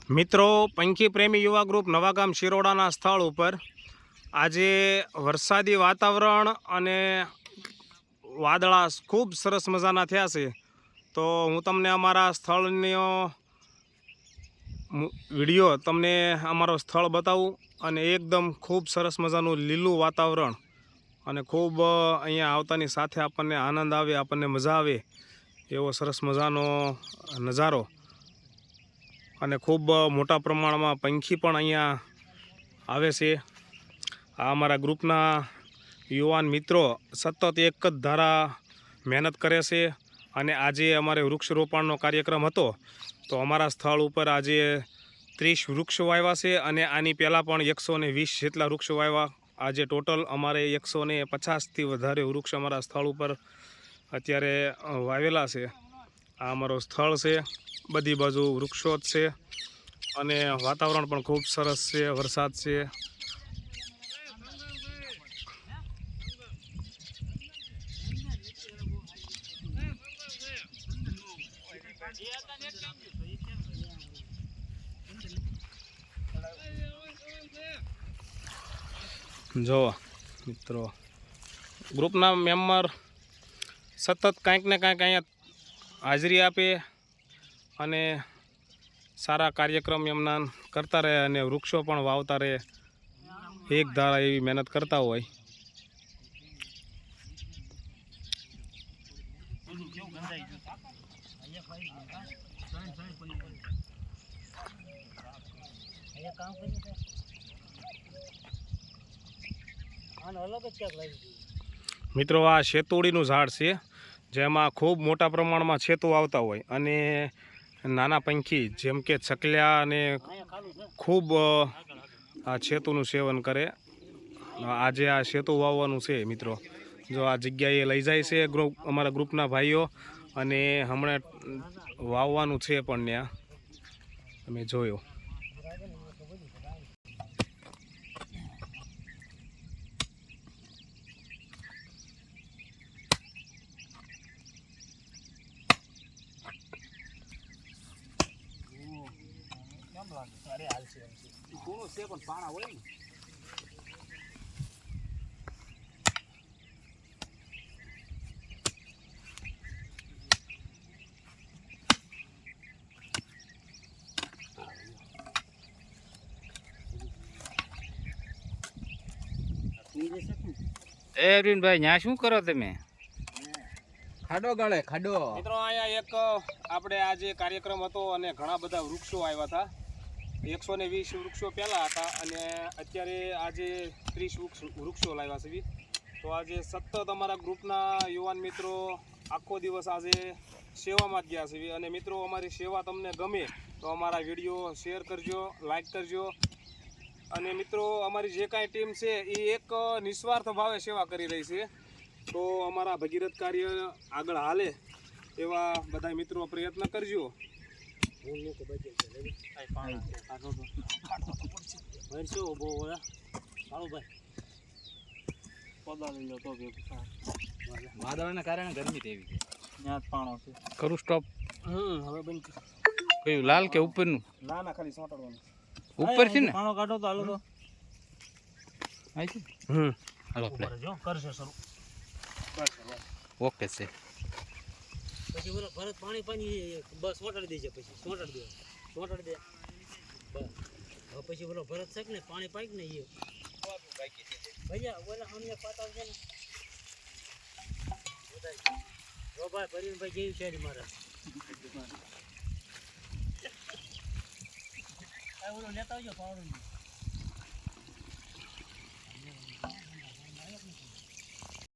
મિત્રો, પંખી પ્રેમી યુવા ગ્રુપ નવાગામ શિરોડાના સ્થળ ઉપર આજે વરસાદી વાતાવરણ અને વાદળા ખૂબ સરસ મજાના થયા છે. તો હું તમને અમારા સ્થળનો વિડીયો તમને અમારો સ્થળ બતાવું અને એકદમ ખૂબ સરસ મજાનું લીલું વાતાવરણ અને ખૂબ અહીંયા આવતાની સાથે આપણને આનંદ આવે, આપણને મજા આવે એવો સરસ મજાનો નજારો અને ખૂબ મોટા પ્રમાણમાં પંખી પણ અહીંયા આવે છે. આ અમારા ગ્રુપના યુવાન મિત્રો સતત એક જ ધારા મહેનત કરે છે અને આજે અમારે વૃક્ષરોપણનો કાર્યક્રમ હતો. તો અમારા સ્થળ ઉપર આજે 30 વૃક્ષો વાવ્યા છે અને આની પહેલાં પણ 120 જેટલા વૃક્ષો વાવ્યા. આજે ટોટલ અમારે 150થી વધારે વૃક્ષ અમારા સ્થળ ઉપર અત્યારે વાવેલા છે. આ અમારો સ્થળ છે, બધી બાજુ વૃક્ષો જ છે અને વાતાવરણ પણ ખૂબ સરસ છે, વરસાદ છે. જો મિત્રો, ગ્રુપના મેમ્બર સતત કાંઈક ને કાંઈક અહીંયા હાજરી આપે અને સારા કાર્યક્રમ એમના કરતા રહે અને વૃક્ષો પણ વાવતા રહે, એક ધારા એવી મહેનત કરતા હોય. મિત્રો, આ શેતુડીનું ઝાડ છે જેમાં ખૂબ મોટા પ્રમાણમાં છેતું આવતા હોય અને નાના પંખી જેમ કે ચકલિયા અને ખૂબ આ છેતુનું સેવન કરે. આજે આ સેતુ વાવવાનું છે મિત્રો. જો આ જગ્યાએ લઈ જાય છે અમારા ગ્રુપના ભાઈઓ અને હમણાં વાવવાનું છે પણ ત્યાં તમે જોયો. અરે હાલ છે કોનો છે પણ પાણા હોય ને. અરવિંદભાઈ, ન્યા શું કરો તમે? ખાડો ગાળે ખાડો. મિત્રો, અહીંયા એક આપણે આજે કાર્યક્રમ હતો અને ઘણા બધા વૃક્ષો આવ્યા હતા. 120 વૃક્ષો પહેલાં હતા અને અત્યારે આજે 30 વૃક્ષો લાવ્યા છે. તો આજે સતત અમારા ગ્રુપના યુવાન મિત્રો આખો દિવસ આજે સેવામાં જ ગયા છે અને મિત્રો, અમારી સેવા તમને ગમે તો અમારા વિડીયો શેર કરજો, લાઈક કરજો અને મિત્રો, અમારી જે કાંઈ ટીમ છે એ એક નિસ્વાર્થ ભાવે સેવા કરી રહી છે. તો અમારા ભગીરથ કાર્ય આગળ હાલે એવા બધા મિત્રો પ્રયત્ન કરજો. વાદળના કારણે ગરમી તેવી છે. કરું સ્ટોપ. હવે બંધ. કયું લાલ કે ઉપરનું? ના ખાલી સોંટવાનું ઉપર છે ને. પાણો કાઢો તો હાલો તો. આઈ છે. હાલો પ્લે. કરશે શરૂ. ઓકે છે. પછી બોલો ભરત પાણી બસ સોટાડી દેજે, પછી સોટાડી દે બસ. હવે પછી બોલો ભરત છે ને પાણી પાઈક ને એ ભૈયા બોલા અમને પાતા છે ને. જો ભાઈ પરીનભાઈ જેવી છે મારા. ઓલો લેતા આવજો પાવડો.